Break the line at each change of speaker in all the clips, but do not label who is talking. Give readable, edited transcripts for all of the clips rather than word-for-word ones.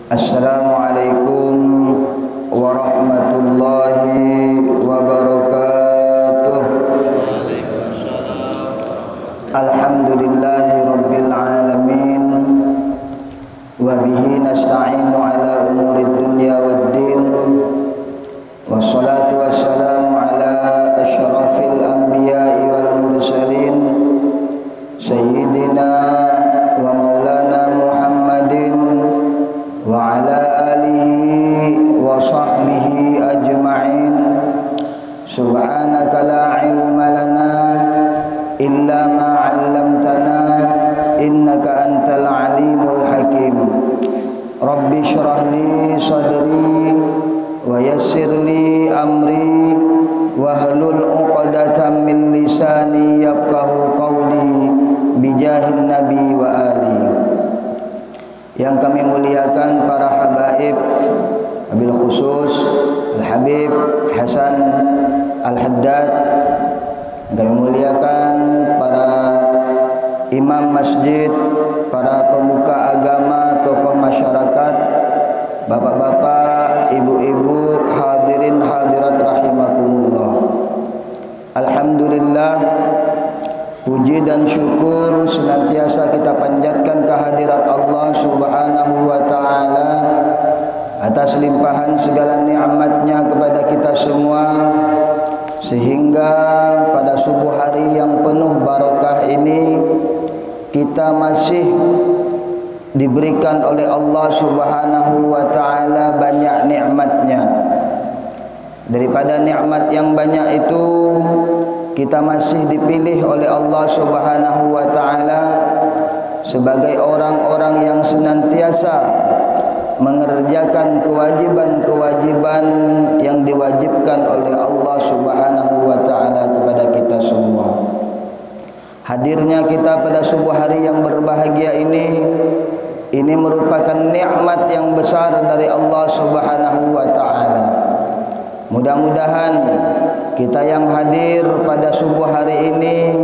Assalamualaikum warahmatullahi wabarakatuh. Alhamdulillahi rabbil alamin, wa bihi nasta'inu ala umurid dunya waddin, wassalatu wassalamu ala asyrafil anbiya'i wal mursalin, sayyidina wa maulana Muhammadin wa ala alihi wa sahbihi ajma'in. Subhanaka la ilma lana illa ma 'allamtana innaka antal alimul hakim. Rabbi shrah li sadri wa yassir li amri wahlul 'uqdatam min lisani yafqahu qawli bijahin nabi wa ali. Yang kami muliakan para habaib, wabil khusus Al-Habib Hasan Al-Haddad. Yang kami muliakan para imam masjid, para pemuka agama, tokoh masyarakat, bapak-bapak, ibu-ibu, hadirin hadirat rahimakumullah. Alhamdulillah, puji dan syukur senantiasa kita panjatkan kehadirat Allah Subhanahu wa ta'ala atas limpahan segala nikmatnya kepada kita semua, sehingga pada subuh hari yang penuh barakah ini kita masih diberikan oleh Allah Subhanahu wa ta'ala banyak nikmatnya. Daripada nikmat yang banyak itu, kita masih dipilih oleh Allah Subhanahu wa ta'ala sebagai orang-orang yang senantiasa mengerjakan kewajiban-kewajiban yang diwajibkan oleh Allah Subhanahu wa ta'ala kepada kita semua. Hadirnya kita pada subuh hari yang berbahagia ini merupakan nikmat yang besar dari Allah Subhanahu wa ta'ala. Mudah-mudahan kita yang hadir pada subuh hari ini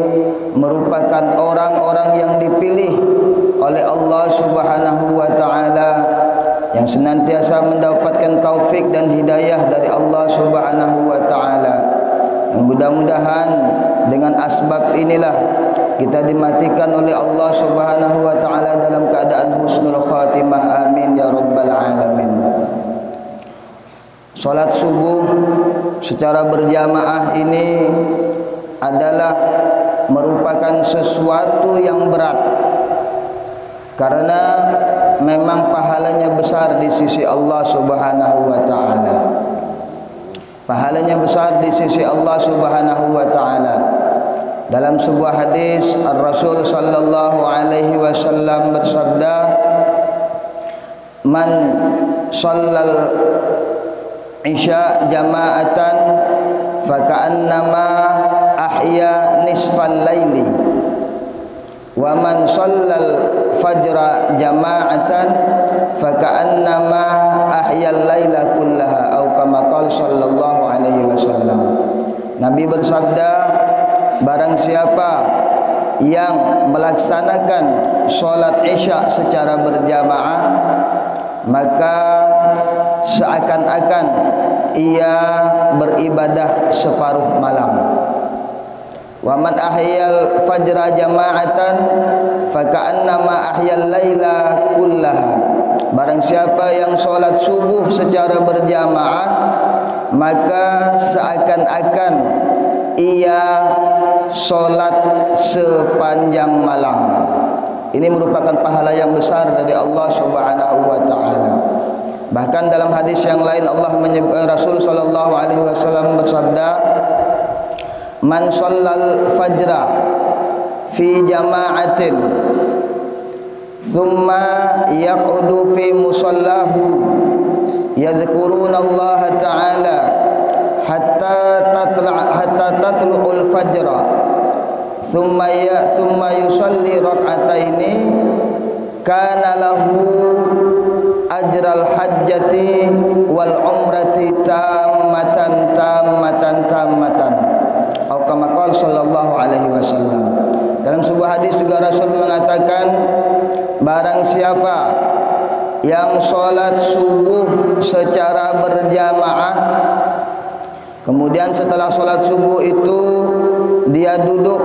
merupakan orang-orang yang dipilih oleh Allah Subhanahu wa ta'ala, yang senantiasa mendapatkan taufik dan hidayah dari Allah Subhanahu wa ta'ala. Dan mudah-mudahan dengan asbab inilah kita dimatikan oleh Allah Subhanahu wa ta'ala dalam keadaan husnul khatimah. Amin ya rabbal alamin. Salat subuh secara berjamaah ini adalah merupakan sesuatu yang berat, karena memang pahalanya besar di sisi Allah Subhanahu wa ta'ala. Pahalanya besar di sisi Allah Subhanahu wa ta'ala. Dalam sebuah hadis, Ar-Rasul sallallahu alaihi wasallam bersabda, "Man shallal isya jama'atan faka'annama ahya nisfal laili, wa man shallal fajra jama'atan faka'annama ahya laila kullaha," atau kama qala sallallahu alaihi wasallam. Nabi bersabda, barang siapa yang melaksanakan solat isya secara berjamaah, maka seakan-akan ia beribadah separuh malam. Wa man ahyal fajra jama'atan faka'annama ahyal laila kullaha. Barang siapa yang solat subuh secara berjamaah, maka seakan-akan ia solat sepanjang malam. Ini merupakan pahala yang besar dari Allah Subhanahu wa ta'ala. Bahkan dalam hadis yang lain Rasul sallallahu alaihi wasallam bersabda, "Man shallal fajra fi jama'atin thumma yaqudu fi musallahu yadhkuruna Allah ta'ala hatta tatlu'ul fajra thumma yusalli rak'ataini kana lahu ajral hajjati wal umrati tammatan atau kama qala sallallahu alaihi wasallam." Dalam sebuah hadis juga Rasul mengatakan, barang siapa yang solat subuh secara berjamaah, kemudian setelah solat subuh itu dia duduk,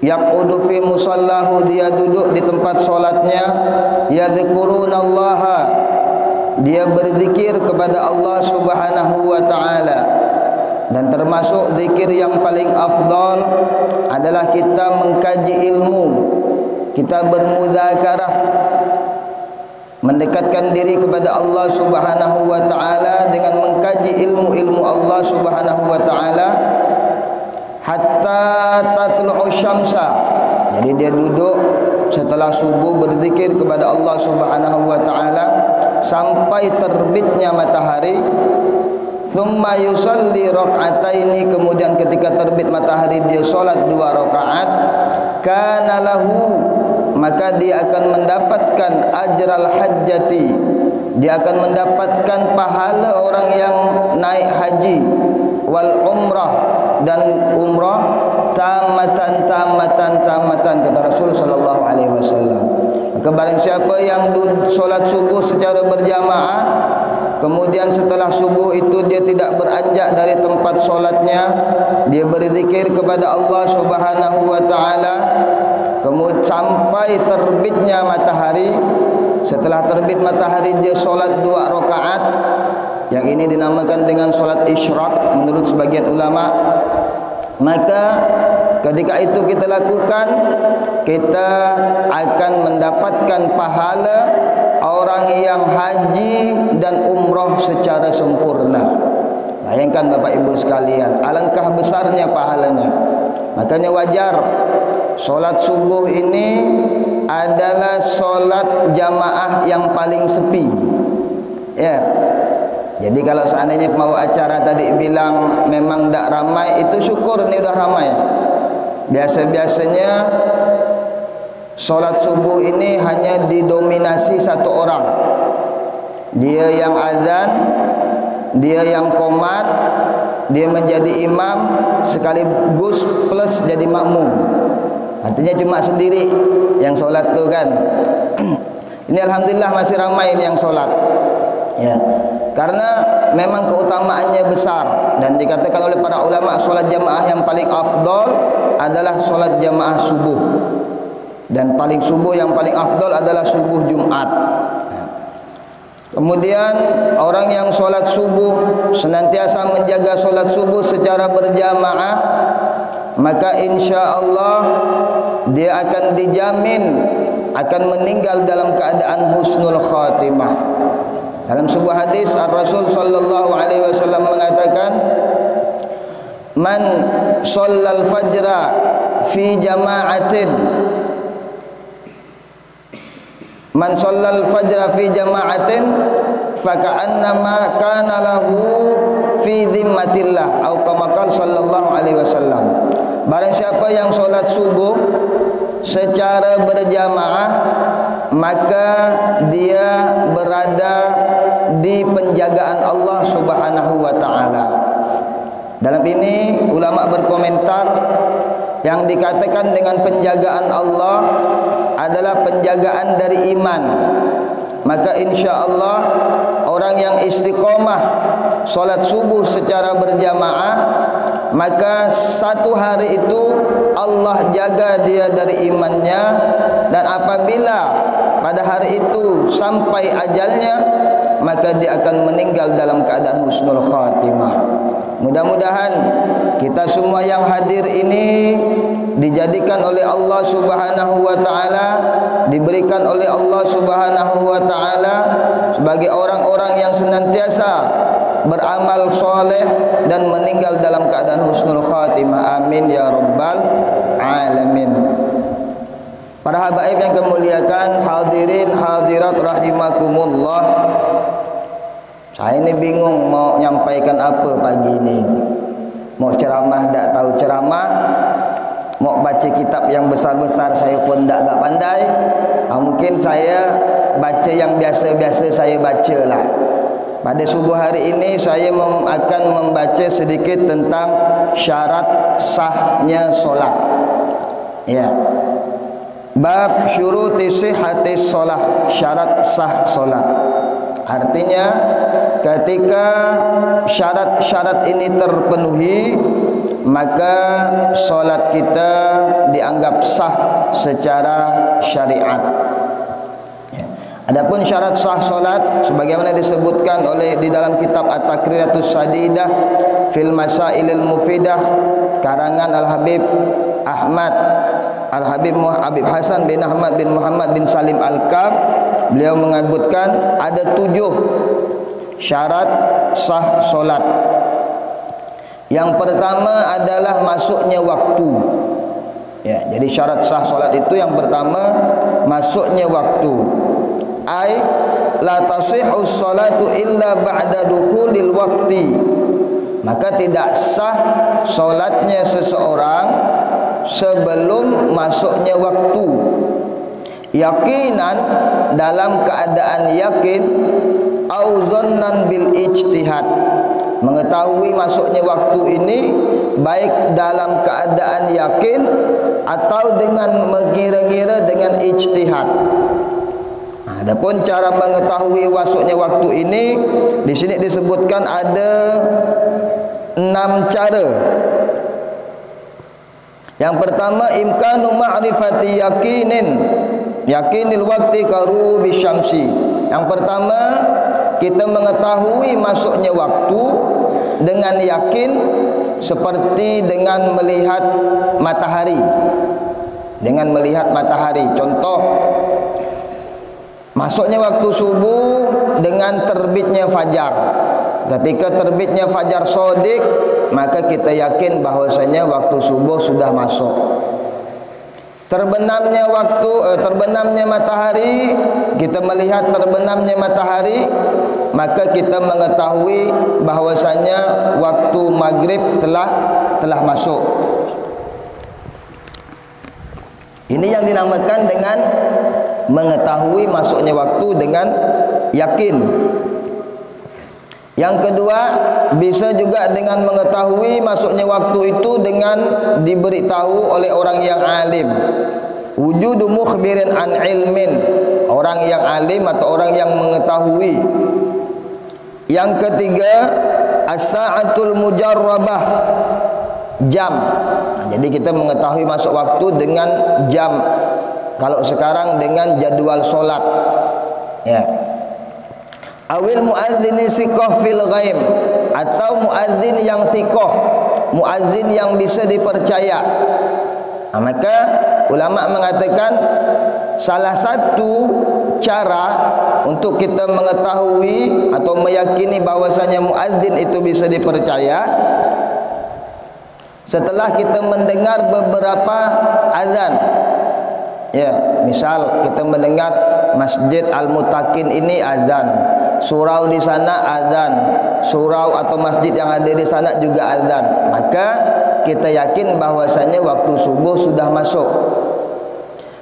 yaqudu fi musallahu, dia duduk di tempat solatnya, yadhkurunallaha, dia berzikir kepada Allah Subhanahu wa taala. Dan termasuk zikir yang paling afdal adalah kita mengkaji ilmu, kita bermudzakarah, mendekatkan diri kepada Allah Subhanahu wa taala dengan mengkaji ilmu-ilmu Allah Subhanahu wa taala hatta tatlu'u syamsa. Jadi dia duduk setelah subuh berzikir kepada Allah Subhanahu wa taala sampai terbitnya matahari. Thumma yusalli rak'ataini, kemudian ketika terbit matahari dia solat 2 rakaat. Kana lahu, maka dia akan mendapatkan ajral hajjati, dia akan mendapatkan pahala orang yang naik haji, wal umrah, dan umrah, tamatan kata Rasul sallallahu alaihi wasallam. Maka barang siapa yang solat subuh secara berjamaah, kemudian setelah subuh itu dia tidak beranjak dari tempat solatnya, dia berzikir kepada Allah Subhanahu wa taala kemudian sampai terbitnya matahari. Setelah terbit matahari dia solat 2 rakaat, yang ini dinamakan dengan solat isyraq menurut sebagian ulama. Maka ketika itu kita lakukan, kita akan mendapatkan pahala orang yang haji dan umrah secara sempurna. Bayangkan Bapak Ibu sekalian, alangkah besarnya pahalanya. Makanya wajar solat subuh ini adalah solat jamaah yang paling sepi. Ya. Jadi kalau seandainya mau acara tadi bilang memang tak ramai, itu syukur ini udah ramai. Biasa-biasanya solat subuh ini hanya didominasi 1 orang. Dia yang azan, dia yang qomat, dia menjadi imam sekaligus plus jadi makmum. Artinya cuma sendiri yang solat tu kan. Ini alhamdulillah masih ramai ini yang solat. Ya. Karena memang keutamaannya besar dan dikatakan oleh para ulama solat jamaah yang paling afdal adalah solat jamaah subuh, dan paling subuh yang paling afdal adalah subuh Jumat. Kemudian orang yang solat subuh senantiasa menjaga solat subuh secara berjamaah, maka insya Allah dia akan dijamin akan meninggal dalam keadaan husnul khatimah. Dalam sebuah hadis Rasul sallallahu alaihi wasallam mengatakan, man shallal fajra fi jama'atin, man shallal fajra fi jama'atin faka'annama kana lahu fi dhimmatillah, atau kama qala sallallahu alaihi wasallam. Barang siapa yang solat subuh secara berjamaah, maka dia berada di penjagaan Allah Subhanahu wa taala. Dalam ini ulama berkomentar, yang dikatakan dengan penjagaan Allah adalah penjagaan dari iman. Maka insya Allah orang yang istiqomah solat subuh secara berjamaah, maka 1 hari itu Allah jaga dia dari imannya, dan apabila pada hari itu sampai ajalnya, maka dia akan meninggal dalam keadaan husnul khatimah. Mudah-mudahan kita semua yang hadir ini dijadikan oleh Allah Subhanahu wa taala, diberikan oleh Allah Subhanahu wa taala sebagai orang-orang yang senantiasa beramal soleh dan meninggal dalam keadaan husnul khatimah. Amin ya rabbal alamin. Para habaib yang kemuliakan, hadirin hadirat rahimakumullah. Saya ini bingung mau nyampaikan apa pagi ini. Mau ceramah tak tahu ceramah, mau baca kitab yang besar-besar saya pun tak pandai. Mungkin saya baca yang biasa-biasa saya bacalah. Pada subuh hari ini saya akan membaca sedikit tentang syarat sahnya solat. Ya. Bab syuruti sihhatis shalah, syarat sah salat. Artinya ketika syarat-syarat ini terpenuhi, maka salat kita dianggap sah secara syariat. Adapun syarat sah salat sebagaimana disebutkan oleh di dalam kitab At-Taqriratus Sadidah fil Masailil Mufidah karangan Al-Habib Ahmad Al-Habib Hasan bin Ahmad bin Muhammad bin Salim Al-Kaf, beliau menyebutkan ada 7 syarat sah salat. Yang pertama adalah masuknya waktu. Ya, jadi syarat sah salat itu yang pertama masuknya waktu. Ai la tasihhu sholatu illa ba'da dukhulil waqti, maka tidak sah solatnya seseorang sebelum masuknya waktu. Yakinan, dalam keadaan yakin, au zannan bil ijtihad, mengetahui masuknya waktu ini baik dalam keadaan yakin atau dengan mengira-ngira dengan ijtihad. Adapun cara mengetahui masuknya waktu ini di sini disebutkan ada 6 cara. Yang pertama, imkanu ma'rifati yakinil waqti karubi syamsi. Yang pertama, kita mengetahui masuknya waktu dengan yakin seperti dengan melihat matahari. Dengan melihat matahari. Contoh, masuknya waktu subuh dengan terbitnya fajar. Ketika terbitnya fajar shadiq, maka kita yakin bahwasanya waktu subuh sudah masuk. Terbenamnya matahari, kita melihat terbenamnya matahari, maka kita mengetahui bahwasanya waktu maghrib telah masuk. Ini yang dinamakan dengan mengetahui masuknya waktu dengan yakin. Yang kedua, bisa juga dengan mengetahui masuknya waktu itu dengan diberitahu oleh orang yang alim. Wujudu mukhbirin an ilmin, orang yang alim atau orang yang mengetahui. Yang ketiga, as-sa'atul mujarrabah, jam. Jadi kita mengetahui masuk waktu dengan jam. Kalau sekarang dengan jadwal solat, ya. Awil muadzini siqah fil ghaib, atau muadzin yang thiqah, muadzin yang bisa dipercaya. Maka ulama mengatakan salah satu cara untuk kita mengetahui atau meyakini bahwasanya muadzin itu bisa dipercaya, setelah kita mendengar beberapa azan. Ya, misal kita mendengar Masjid Al-Mutakin ini azan, surau di sana azan, surau atau masjid yang ada di sana juga azan, maka kita yakin bahwasanya waktu subuh sudah masuk.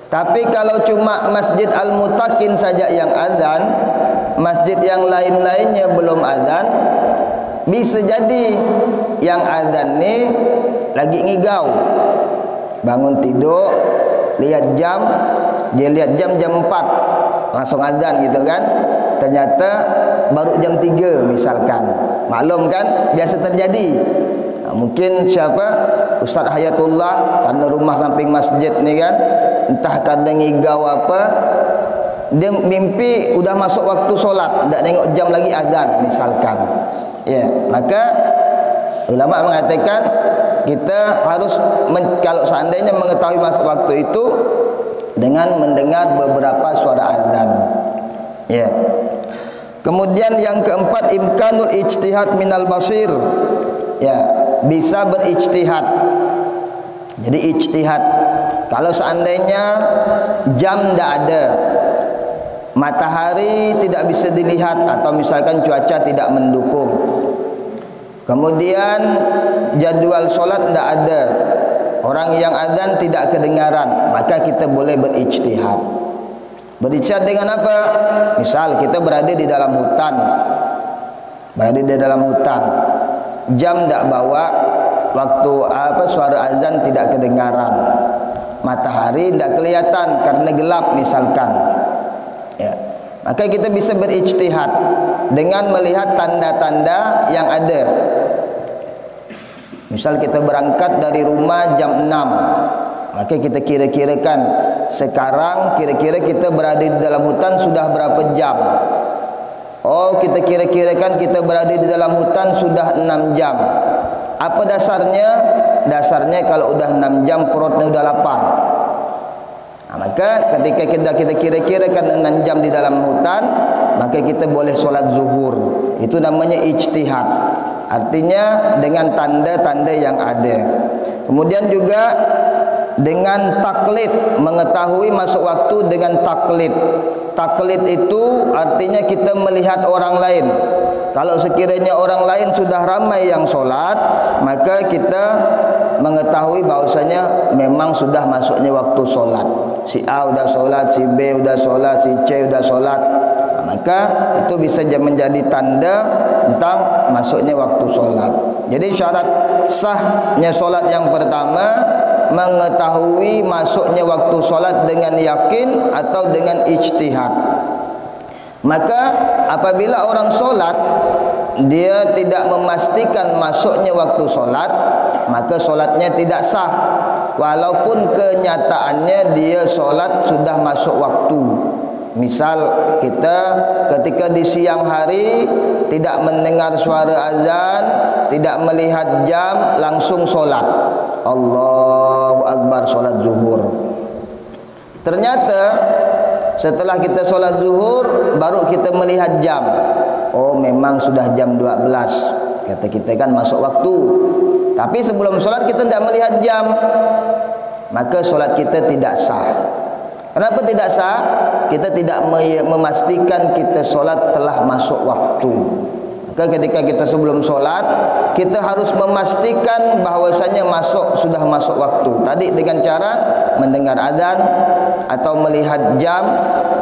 Tapi kalau cuma Masjid Al-Mutakin saja yang azan, masjid yang lain-lainnya belum azan, bisa jadi yang azan ni lagi ngigau, bangun tidur, lihat jam, dia lihat jam 4 langsung azan gitu kan, ternyata baru jam 3 misalkan. Maklum kan, biasa terjadi. Mungkin siapa, Ustaz Hayatullah, karena rumah samping masjid ni kan, entah kadang ngigau apa, dia mimpi udah masuk waktu solat, tak tengok jam lagi azan misalkan. Ya, maka ulama mengatakan kita harus kalau seandainya mengetahui masuk waktu itu dengan mendengar beberapa suara azan. Ya. Kemudian yang keempat, imkanul ijtihad minal basir. Ya, bisa berijtihad. Jadi ijtihad. Kalau seandainya jam tidak ada, matahari tidak bisa dilihat, atau misalkan cuaca tidak mendukung, kemudian jadwal solat tidak ada, orang yang azan tidak kedengaran, maka kita boleh berijtihad. Berijtihad dengan apa? Misal kita berada di dalam hutan, jam tidak bawa, waktu suara azan tidak kedengaran, matahari tidak kelihatan karena gelap misalkan, ya, maka kita bisa berijtihad dengan melihat tanda-tanda yang ada. Misal kita berangkat dari rumah jam 6, maka kita kira-kirakan sekarang kira-kira kita berada di dalam hutan sudah berapa jam. Oh, kita kira-kirakan kita berada di dalam hutan sudah 6 jam. Apa dasarnya? Dasarnya kalau udah 6 jam perutnya udah lapar. Nah, maka ketika kita kira-kirakan 6 jam di dalam hutan, maka kita boleh solat zuhur. Itu namanya ijtihad. Artinya dengan tanda-tanda yang ada. Kemudian juga dengan taklid, mengetahui masuk waktu dengan taklid. Taklid itu artinya kita melihat orang lain. Kalau sekiranya orang lain sudah ramai yang solat, maka kita mengetahui bahwasanya memang sudah masuknya waktu solat. Si A udah solat, si B udah solat, si C udah solat. Maka itu bisa menjadi tanda tentang masuknya waktu solat. Jadi syarat sahnya solat yang pertama, mengetahui masuknya waktu solat dengan yakin atau dengan ijtihad. Maka apabila orang solat dia tidak memastikan masuknya waktu solat, maka solatnya tidak sah, walaupun kenyataannya dia solat sudah masuk waktu. Misal kita ketika di siang hari tidak mendengar suara azan, tidak melihat jam, langsung solat, Allahu Akbar, solat zuhur. Ternyata setelah kita solat zuhur baru kita melihat jam. Oh, memang sudah jam 12. Kata kita kan masuk waktu. Tapi sebelum solat kita tidak melihat jam, maka solat kita tidak sah. Kenapa tidak sah? Kita tidak memastikan kita solat telah masuk waktu. Maka ketika kita sebelum solat, kita harus memastikan bahwasanya sudah masuk waktu. Tadi dengan cara mendengar azan atau melihat jam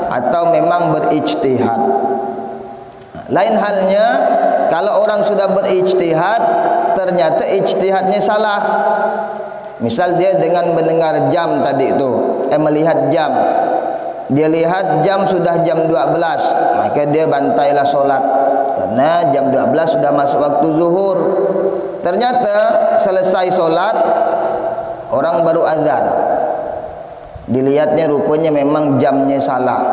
atau memang berijtihad. Lain halnya kalau orang sudah berijtihad ternyata ijtihadnya salah. Misal dia dengan mendengar jam tadi itu, melihat jam, dia lihat jam sudah jam 12, maka dia bantailah solat karena jam 12 sudah masuk waktu zuhur. Ternyata selesai solat orang baru azan, dilihatnya rupanya memang jamnya salah,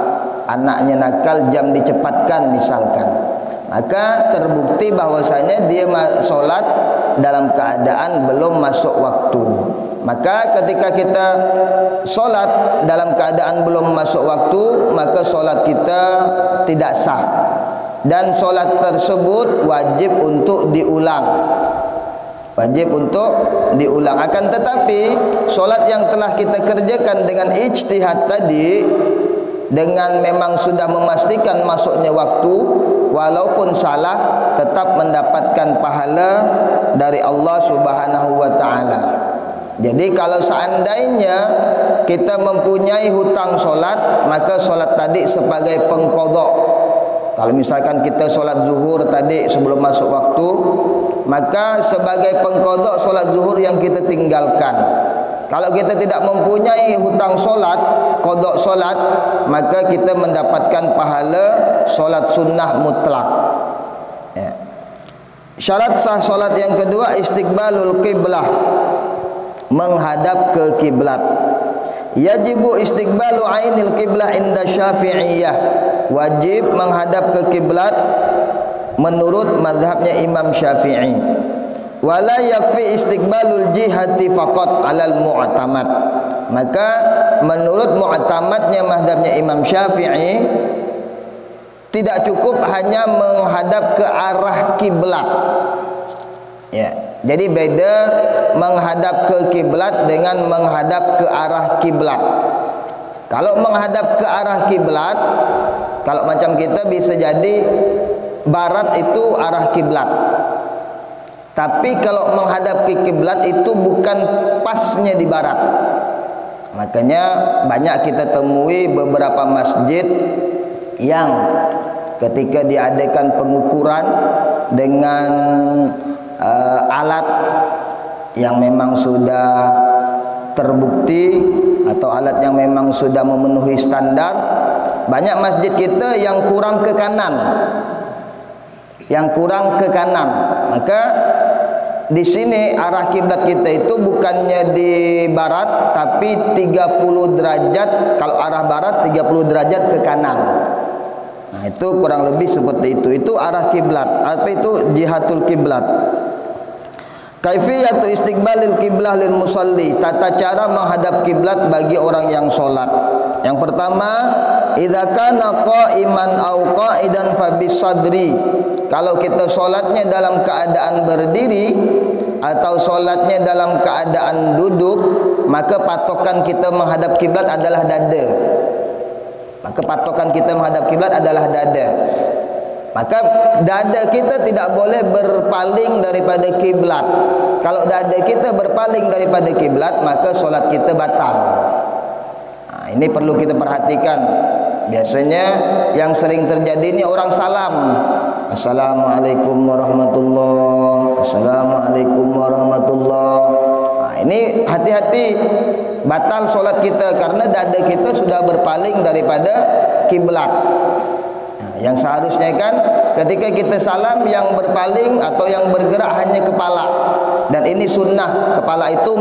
anaknya nakal, jam dicepatkan misalkan, maka terbukti bahwasanya dia solat dalam keadaan belum masuk waktu. Maka ketika kita solat dalam keadaan belum masuk waktu, maka solat kita tidak sah, dan solat tersebut wajib untuk diulang. Wajib untuk diulang. Akan tetapi solat yang telah kita kerjakan dengan ijtihad tadi, dengan memang sudah memastikan masuknya waktu, walaupun salah tetap mendapatkan pahala dari Allah Subhanahu wa taala. Jadi kalau seandainya kita mempunyai hutang solat, maka solat tadi sebagai pengqadha. Kalau misalkan kita solat zuhur tadi sebelum masuk waktu, maka sebagai pengqadha solat zuhur yang kita tinggalkan. Kalau kita tidak mempunyai hutang solat, qadha solat, maka kita mendapatkan pahala solat sunnah mutlak. Ya. Syarat sah solat yang kedua, istiqbalul qiblah, menghadap ke kiblat. Yajibu istiqbalu ainil qiblah inda Syafi'iyah, wajib menghadap ke kiblat menurut mazhabnya Imam Syafi'i. Wala yakfi istiqbalul jihati faqat alal mu'tamad, maka menurut mu'tamadnya mazhabnya Imam Syafi'i tidak cukup hanya menghadap ke arah kiblat. Ya, jadi beda menghadap ke kiblat dengan menghadap ke arah kiblat. Kalau menghadap ke arah kiblat, kalau macam kita bisa jadi barat itu arah kiblat. Tapi kalau menghadap ke kiblat itu bukan pasnya di barat. Makanya banyak kita temui beberapa masjid yang ketika diadakan pengukuran dengan alat yang memang sudah terbukti atau alat yang memang sudah memenuhi standar. Banyak masjid kita yang kurang ke kanan, maka di sini arah kiblat kita itu bukannya di barat, tapi 30 derajat. Kalau arah barat 30 derajat ke kanan. Nah, itu kurang lebih seperti itu. Itu arah kiblat. Apa itu jihatul kiblat? Kaifiyatu istiqbalil kiblah lil musalli, tata cara menghadap kiblat bagi orang yang solat. Yang pertama, idza kana qa'iman au qa'idan fa bisadri. Kalau kita solatnya dalam keadaan berdiri atau solatnya dalam keadaan duduk, maka patokan kita menghadap kiblat adalah dada. Maka dada kita tidak boleh berpaling daripada kiblat. Kalau dada kita berpaling daripada kiblat, maka solat kita batal. Nah, ini perlu kita perhatikan. Biasanya yang sering terjadi ini orang salam, Assalamualaikum warahmatullahi, Assalamualaikum warahmatullahi. Nah, ini hati-hati, batal solat kita karena dada kita sudah berpaling daripada kiblat. Yang seharusnya kan ketika kita salam yang berpaling atau yang bergerak hanya kepala. Dan ini sunnah, kepala itu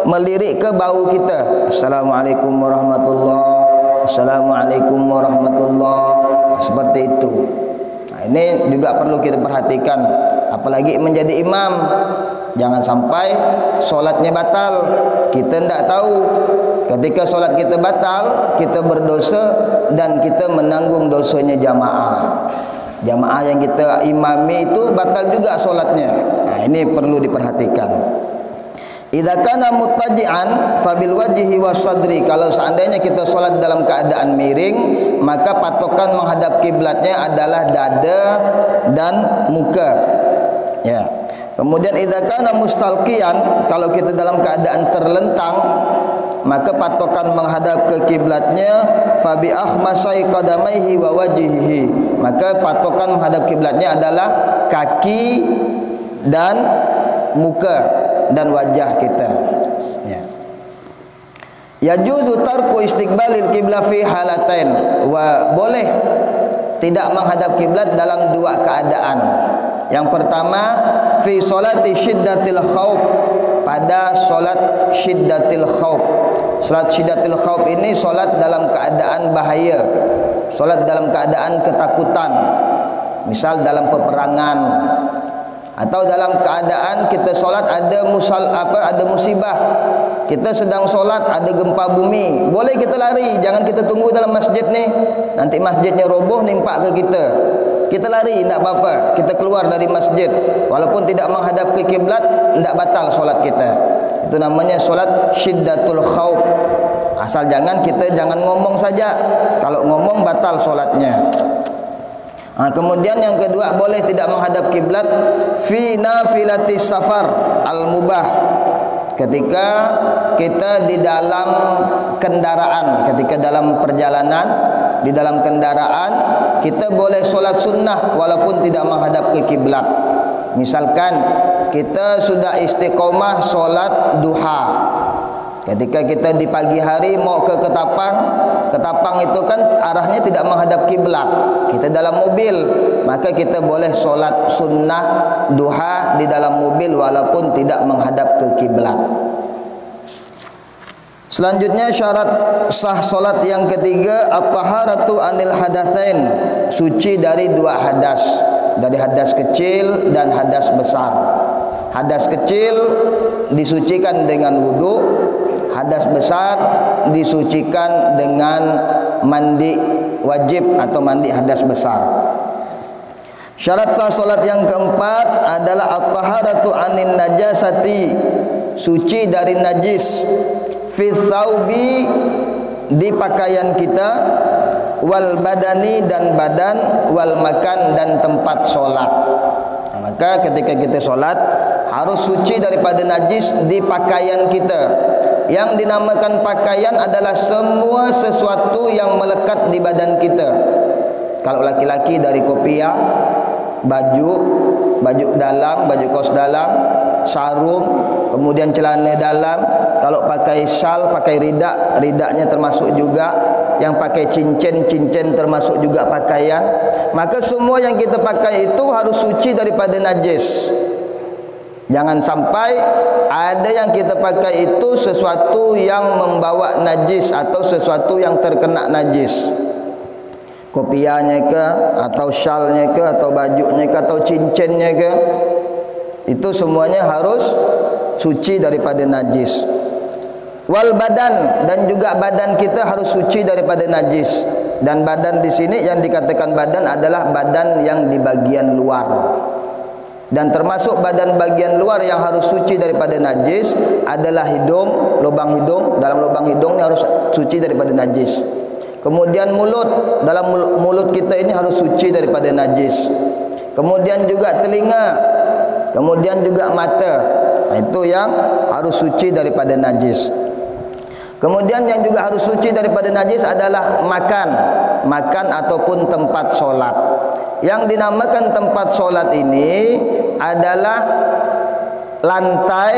melirik ke bahu kita. Assalamualaikum warahmatullahi, Assalamualaikum warahmatullahi. Seperti itu. Nah, ini juga perlu kita perhatikan. Apalagi menjadi imam, jangan sampai solatnya batal. Kita tidak tahu. Ketika solat kita batal, kita berdosa dan kita menanggung dosanya jamaah. Jamaah yang kita imami itu batal juga solatnya. Nah, ini perlu diperhatikan. Idza kana muttaji'an fabil wajhi wasadri. Kalau seandainya kita solat dalam keadaan miring, maka patokan menghadap kiblatnya adalah dada dan muka. Ya. Kemudian idza kana mustalqiyan, kalau kita dalam keadaan terlentang, maka patokan menghadap ke kiblatnya fabi akhmasai qadamaihi wa wajhihi. Maka patokan menghadap kiblatnya adalah kaki dan muka dan wajah kita. Ya. Yajuzu tarku istiqbalil qiblah fi halatain. Wa boleh tidak menghadap kiblat dalam dua keadaan. Yang pertama, fi sholati syiddatil khauf, pada solat syiddatil khauf. Solat syiddatil khauf ini solat dalam keadaan bahaya, solat dalam keadaan ketakutan. Misal dalam peperangan atau dalam keadaan kita solat ada musibah. Kita sedang solat ada gempa bumi, boleh kita lari, jangan kita tunggu dalam masjid nih. Nanti masjidnya roboh nimpak ke kita. Kita lari, tidak apa-apa. Kita keluar dari masjid, walaupun tidak menghadap ke kiblat, tidak batal solat kita. Itu namanya solat syiddatul khauf. Asal jangan ngomong saja. Kalau ngomong batal solatnya. Nah, kemudian yang kedua, boleh tidak menghadap kiblat fi nafilatis safar al-mubah. Ketika kita di dalam kendaraan, ketika dalam perjalanan, di dalam kendaraan, kita boleh solat sunnah walaupun tidak menghadap ke kiblat. Misalkan kita sudah istiqomah solat duha. Ketika kita di pagi hari mau ke Ketapang itu kan arahnya tidak menghadap kiblat. Kita dalam mobil, maka kita boleh solat sunnah duha di dalam mobil walaupun tidak menghadap ke kiblat. Selanjutnya syarat sah solat yang ketiga, at-taharatu anil hadatsain, suci dari dua hadas, dari hadas kecil dan hadas besar. Hadas kecil disucikan dengan wudu, hadas besar disucikan dengan mandi wajib atau mandi hadas besar. Syarat sah solat yang keempat adalah at-taharatu anin najasati, suci dari najis, fi thawbi, di pakaian kita, wal badani, dan badan, wal makan, dan tempat solat. Nah, maka ketika kita solat harus suci daripada najis di pakaian kita. Yang dinamakan pakaian adalah semua sesuatu yang melekat di badan kita. Kalau laki-laki dari kopiah, baju dalam, baju kaos dalam, sarung, kemudian celana dalam. Kalau pakai syal, pakai ridak, ridaknya termasuk juga. Yang pakai cincin, cincin termasuk juga pakaian. Maka semua yang kita pakai itu harus suci daripada najis. Jangan sampai ada yang kita pakai itu sesuatu yang membawa najis atau sesuatu yang terkena najis. Kopiahnya ke, atau syalnya ke, atau bajunya ke, atau cincinnya ke, itu semuanya harus suci daripada najis. Wal badan, dan juga badan kita harus suci daripada najis. Dan badan di sini yang dikatakan badan adalah badan yang di bagian luar. Dan termasuk badan bagian luar yang harus suci daripada najis adalah hidung, lubang hidung. Dalam lubang hidungnya harus suci daripada najis. Kemudian mulut, dalam mulut kita ini harus suci daripada najis. Kemudian juga telinga, kemudian juga mata. Nah, itu yang harus suci daripada najis. Kemudian yang juga harus suci daripada najis adalah makan ataupun tempat solat. Yang dinamakan tempat solat ini adalah lantai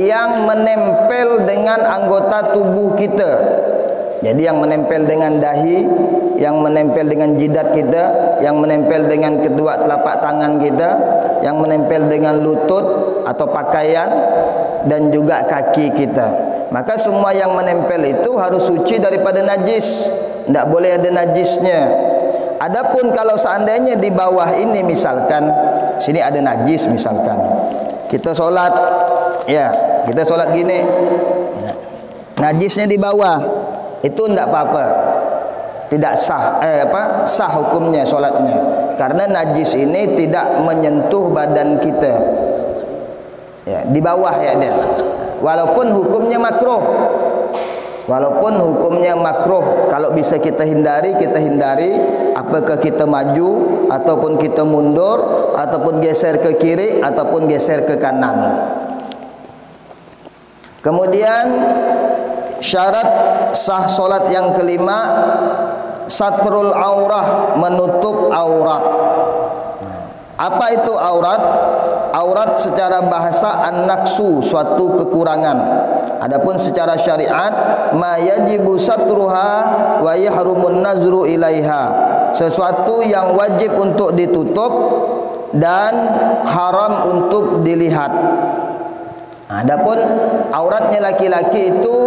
yang menempel dengan anggota tubuh kita. Jadi yang menempel dengan dahi, yang menempel dengan jidat kita, yang menempel dengan kedua telapak tangan kita, yang menempel dengan lutut atau pakaian, dan juga kaki kita. Maka semua yang menempel itu harus suci daripada najis. Tidak boleh ada najisnya. Adapun kalau seandainya di bawah ini misalkan, sini ada najis misalkan, kita solat, ya kita solat gini, najisnya di bawah, itu tidak apa-apa, tidak sah, sah hukumnya solatnya, karena najis ini tidak menyentuh badan kita, ya di bawah ya dia, walaupun hukumnya makruh. Walaupun hukumnya makruh, kalau bisa kita hindari, kita hindari. Apakah kita maju, ataupun kita mundur, ataupun geser ke kiri, ataupun geser ke kanan. Kemudian syarat sah solat yang kelima, satrul aurah, menutup aurat. Apa itu aurat? Aurat secara bahasa an-naqsu, suatu kekurangan. Adapun secara syariat, ma yajibu satruha wa yahrumun nazru ilaiha, sesuatu yang wajib untuk ditutup dan haram untuk dilihat. Adapun auratnya laki-laki itu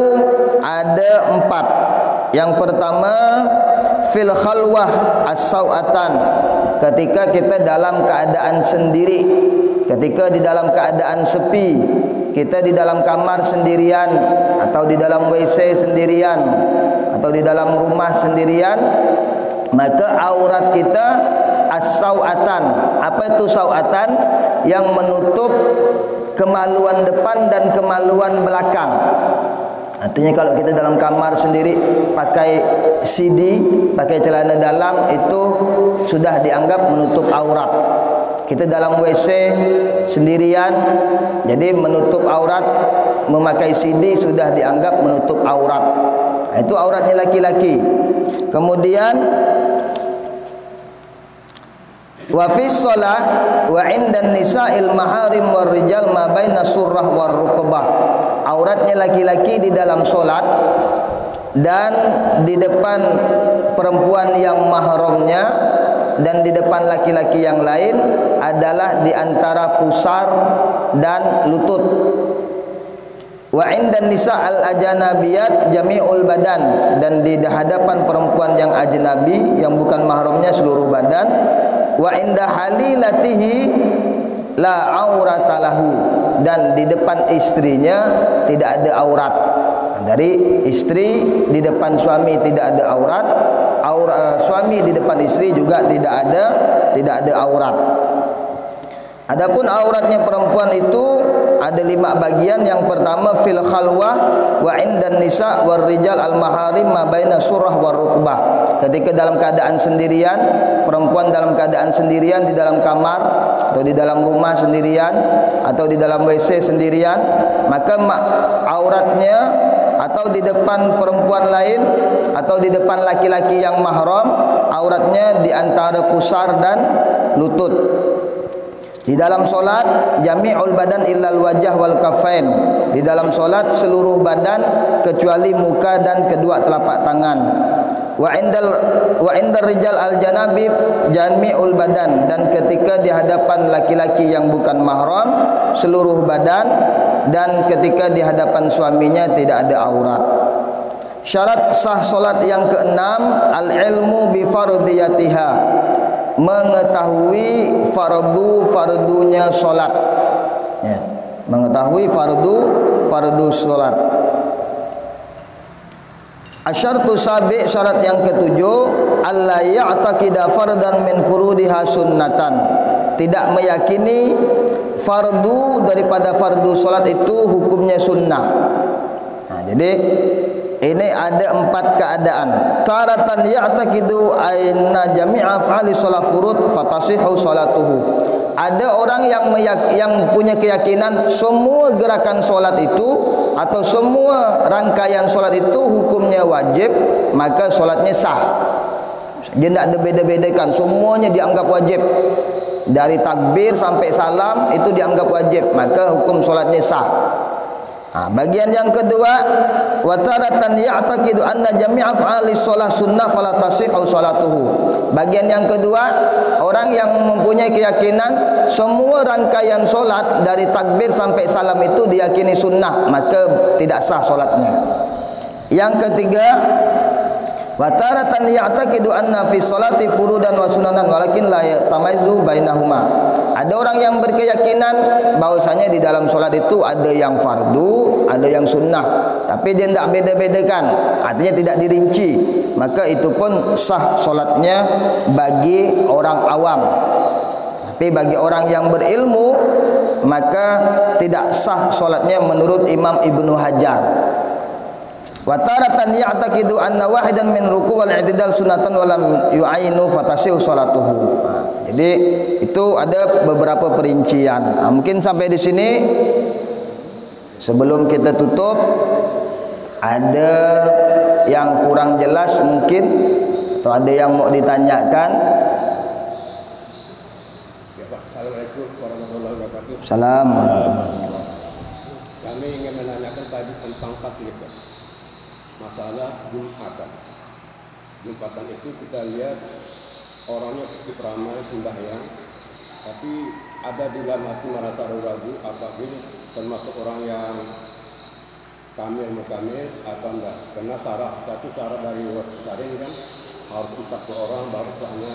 ada 4. Yang pertama, fil khalwah as-sau'atan, ketika kita dalam keadaan sendiri, ketika di dalam keadaan sepi, kita di dalam kamar sendirian, atau di dalam WC sendirian, atau di dalam rumah sendirian, maka aurat kita as-sau'atan. Apa itu sau'atan? Yang menutup kemaluan depan dan kemaluan belakang. Artinya kalau kita dalam kamar sendiri pakai CD, pakai celana dalam, itu sudah dianggap menutup aurat. Kita dalam WC sendirian, jadi menutup aurat, memakai CD sudah dianggap menutup aurat. Itu auratnya laki-laki. Kemudian wa fis shalah wa 'indan nisa'il maharim war rijal ma baina surrah war rukbah. Auratnya laki-laki di dalam solat dan di depan perempuan yang mahramnya dan di depan laki-laki yang lain adalah di antara pusar dan lutut. Wa 'indan nisa' al-ajanabiyat jami'ul badan, dan di hadapan perempuan yang ajnabi yang bukan mahramnya seluruh badan. Wa 'inda halilatihi la aurata lahu, dan di depan istrinya tidak ada aurat. Dari istri di depan suami tidak ada aurat, suami di depan istri juga tidak ada aurat. Adapun auratnya perempuan itu ada 5 bagian. Yang pertama fil khalwah wa 'indan nisa war rijal al maharim ma baina surah war rukbah. Ketika dalam keadaan sendirian, perempuan dalam keadaan sendirian di dalam kamar atau di dalam rumah sendirian atau di dalam WC sendirian, maka auratnya atau di depan perempuan lain atau di depan laki-laki yang mahram, auratnya di antara pusar dan lutut. Di dalam solat jami'ul badan illal wajah wal kafain. Di dalam solat seluruh badan kecuali muka dan kedua telapak tangan. Wa indal rijal al janabib jami'ul badan, dan ketika di hadapan laki-laki yang bukan mahram seluruh badan, dan ketika di hadapan suaminya tidak ada aurat. Syarat sah solat yang keenam al ilmu bi fardiyatiha, mengetahui fardunya solat, ya, mengetahui fardu solat. Asyartu sabi, syarat yang ketujuh, alla ya'taqida fardan min furudiha sunnatan, tidak meyakini fardu daripada fardu solat itu hukumnya sunnah. Nah, jadi ini ada 4 keadaan. Taratan ya'taqidu anna jami'a af'ali shalah furud fatasihu salatuhu. Ada orang yang punya keyakinan semua gerakan solat itu atau semua rangkaian solat itu hukumnya wajib, maka solatnya sah. Dia tidak ada beda-bedakan, semuanya dianggap wajib. Dari takbir sampai salam itu dianggap wajib, maka hukum solatnya sah. Bagian yang kedua, wa taratan ya'taqidu anna jami'a af'ali shalah sunnah fala tasihhu salatuhu. Bagian yang kedua, orang yang mempunyai keyakinan semua rangkaian solat dari takbir sampai salam itu diyakini sunnah, maka tidak sah solatnya. Yang ketiga, wa taratan ya'taqidu anna fi sholati furudan wa sunanan walakin la yatamayizu bainahuma. Ada orang yang berkeyakinan bahwasanya di dalam solat itu ada yang fardu, ada yang sunnah, tapi dia tidak beda-bedakan, artinya tidak dirinci, maka itu pun sah solatnya bagi orang awam. Tapi bagi orang yang berilmu maka tidak sah solatnya menurut Imam Ibnu Hajar. Wa taratan ya'taqidu anna wahidan min ruku' wal i'tidal sunatan wa lam yu'ainu fatasihu salatuhu. Jadi itu ada beberapa perincian. Mungkin sampai di sini. Sebelum kita tutup, ada yang kurang jelas mungkin, atau ada yang mau ditanyakan?
Assalamualaikum warahmatullahi wabarakatuh.
Assalamualaikum warahmatullahi wabarakatuh.
Kami ingin menanyakan tadi tentang taklid, masalah Jumatan. Jumatan itu kita lihat orangnya cukup ramai sembahyang, tapi ada di dalam hati merasa ragu apabila termasuk orang yang kamil atau enggak, karena satu syarat dari waktu sehari kan harus 40 orang baru sahnya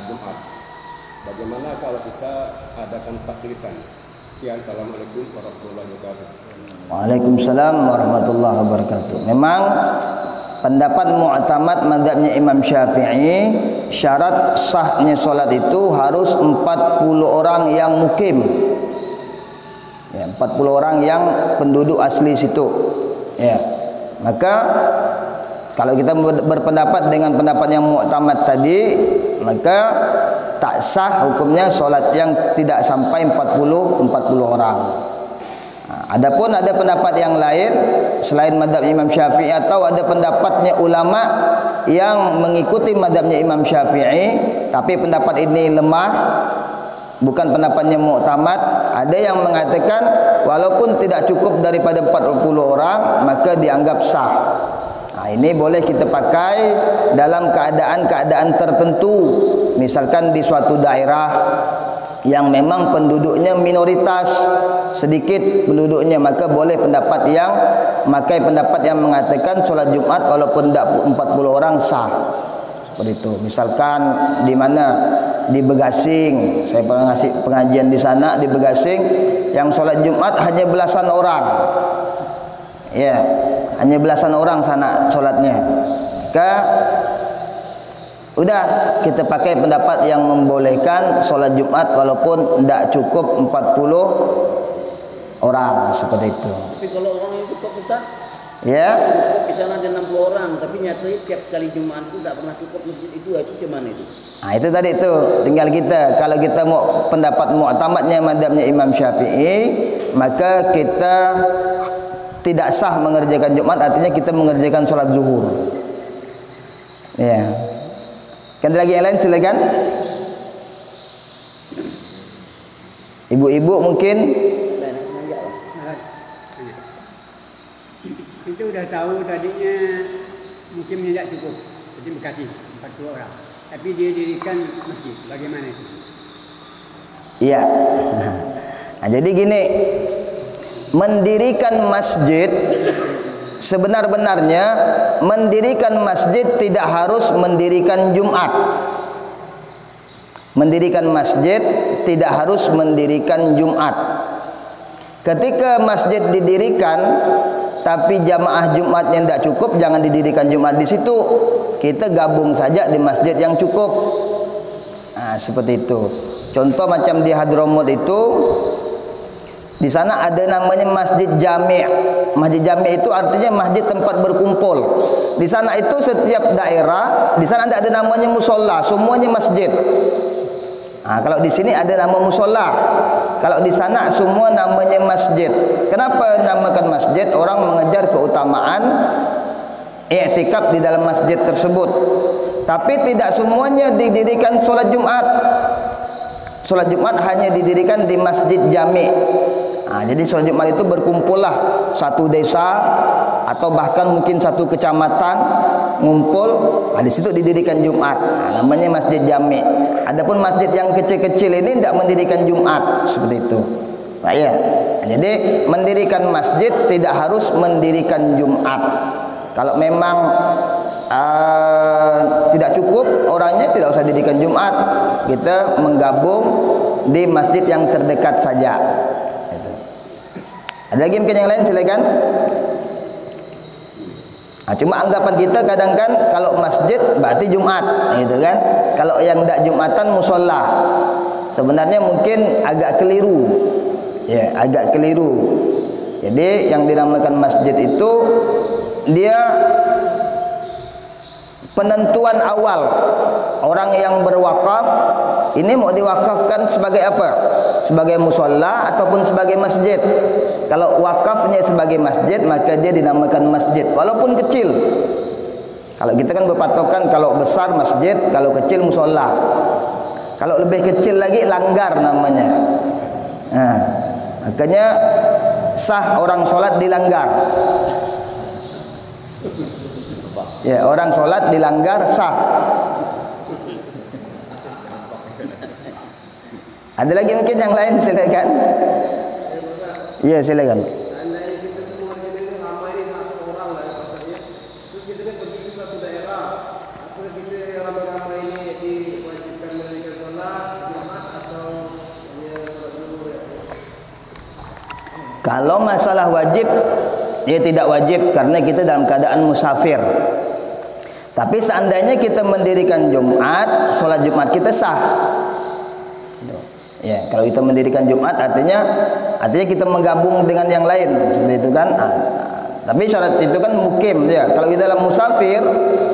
Jumat. Bagaimana kalau kita adakan taklidan? Sekian, assalamualaikum warahmatullahi wabarakatuh.
Waalaikumsalam warahmatullahi wabarakatuh. Memang pendapat mu'tamad mazhabnya Imam Syafi'i, syarat sahnya solat itu harus 40 orang yang mukim, ya, 40 orang yang penduduk asli situ, ya. Maka kalau kita berpendapat dengan pendapat yang mu'tamad tadi, maka tak sah hukumnya solat yang tidak sampai 40 orang. Adapun ada pendapat yang lain selain mazhab Imam Syafi'i, atau ada pendapatnya ulama yang mengikuti mazhabnya Imam Syafi'i, tapi pendapat ini lemah, bukan pendapatnya mu'tamad. Ada yang mengatakan walaupun tidak cukup daripada 40 orang maka dianggap sah. Ini boleh kita pakai dalam keadaan-keadaan tertentu. Misalkan di suatu daerah yang memang penduduknya minoritas, sedikit penduduknya, maka boleh pendapat yang mengatakan solat Jumat walaupun tidak 40 orang sah. Seperti itu. Misalkan di mana? Di Begasing. Saya pernah ngasih pengajian di sana, di Begasing, yang solat Jumat hanya belasan orang. Ya, hanya belasan orang sana solatnya. Maka udah kita pakai pendapat yang membolehkan solat Jumat walaupun tidak cukup 40 orang, seperti itu.
Tapi kalau orang yang cukup, Ustaz,
ya,
di sana ada 60 orang, tapi nyatanya tiap kali Jumat itu tidak pernah cukup masjid itu gimana itu?
Nah, itu tadi itu, tinggal kita, kalau kita mau pendapat mu'tamadnya mazhabnya Imam Syafi'i, maka kita tidak sah mengerjakan Jumat, artinya kita mengerjakan sholat zuhur. Ya. Kan lagi yang lain, silakan. Ibu-ibu mungkin
itu udah tahu tadinya mungkin tidak cukup seperti Bekasi 40 orang, tapi dia dirikan masjid. Bagaimana itu?
iya. Nah, jadi gini, mendirikan masjid sebenar-benarnya, mendirikan masjid tidak harus mendirikan Jumat. Mendirikan masjid tidak harus mendirikan Jumat. Ketika masjid didirikan tapi jamaah Jumatnya tidak cukup, jangan didirikan Jumat di situ. Kita gabung saja di masjid yang cukup. Nah, seperti itu. Contoh macam di Hadramut itu, di sana ada namanya Masjid Jami'. Masjid Jami' itu artinya masjid tempat berkumpul. Di sana itu setiap daerah, di sana tidak ada namanya musola, semuanya masjid. Nah, kalau di sini ada nama musola, kalau di sana semua namanya masjid. Kenapa namakan masjid? Orang mengejar keutamaan i'tikaf di dalam masjid tersebut. Tapi tidak semuanya didirikan solat Jumat. Solat Jumat hanya didirikan di Masjid Jami'. Nah, jadi solat Jumat itu berkumpullah satu desa atau bahkan mungkin satu kecamatan ngumpul. Nah, di situ didirikan Jumat. Nah, namanya Masjid Jami'. Adapun masjid yang kecil-kecil ini tidak mendirikan Jumat seperti itu. Nah, ya. Jadi mendirikan masjid tidak harus mendirikan Jumat. Kalau memang tidak cukup orangnya, tidak usah didirikan Jumat. Kita menggabung di masjid yang terdekat saja. Gitu. Ada lagi mungkin yang lain, silakan. Nah, cuma anggapan kita kadang kan kalau masjid berarti Jumat, gitu kan? Kalau yang tidak Jumatan musola. Sebenarnya mungkin agak keliru, ya, agak keliru. Jadi yang dinamakan masjid itu dia penentuan awal. Orang yang berwakaf ini mau diwakafkan sebagai apa? Sebagai musola ataupun sebagai masjid. Kalau wakafnya sebagai masjid, maka dia dinamakan masjid walaupun kecil. Kalau kita kan berpatokan kalau besar masjid, kalau kecil musola. Kalau lebih kecil lagi langgar namanya. Nah, makanya sah orang sholat di langgar. Ya, orang sholat di langgar sah. Ada lagi mungkin yang lain, silakan. Iya, silakan.
Seandainya kita semua di sini ramai ini 100 orang lah ya pasarnya. Terus kita pergi ke suatu daerah. Apakah kita yang ramai-ramai ini diwajibkan mendirikan sholat Jumat atau hanya sholat zuhur ya?
Kalau masalah wajib, dia tidak wajib karena kita dalam keadaan musafir. Tapi seandainya kita mendirikan Jumat, sholat Jumat kita sah. Ya, kalau kita mendirikan Jumat artinya kita menggabung dengan yang lain, seperti itu kan. Tapi syarat itu kan mukim ya. Kalau kita dalam musafir,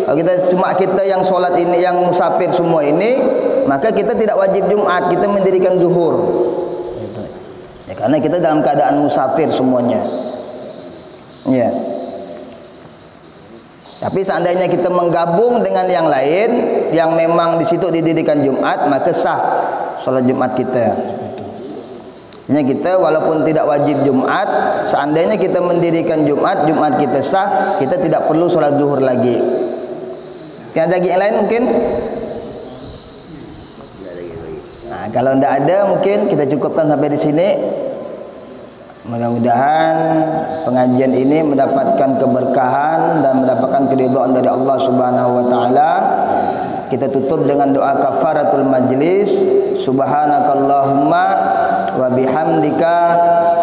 kalau kita cuma kita yang sholat ini, yang musafir semua ini, maka kita tidak wajib Jumat, kita mendirikan zuhur. Gitu. Ya, karena kita dalam keadaan musafir semuanya. Ya. Tapi seandainya kita menggabung dengan yang lain, yang memang di situ didirikan Jumat, maka sah sholat Jumat kita. Ini kita walaupun tidak wajib Jumat, seandainya kita mendirikan Jumat, Jumat kita sah, kita tidak perlu sholat zuhur lagi. Ada lagi yang lain mungkin? Nah, kalau tidak ada mungkin kita cukupkan sampai di sini. Mudah-mudahan pengajian ini mendapatkan keberkahan dan mendapatkan keridhaan dari Allah Subhanahu wa taala. Kita tutup dengan doa kafaratul majlis. Subhanakallahumma wa bihamdika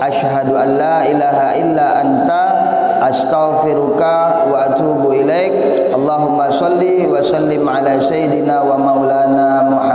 asyhadu an la ilaha illa anta astaghfiruka wa atubu ilaik. Allahumma shalli wa sallim ala sayyidina wa maulana Muhammad.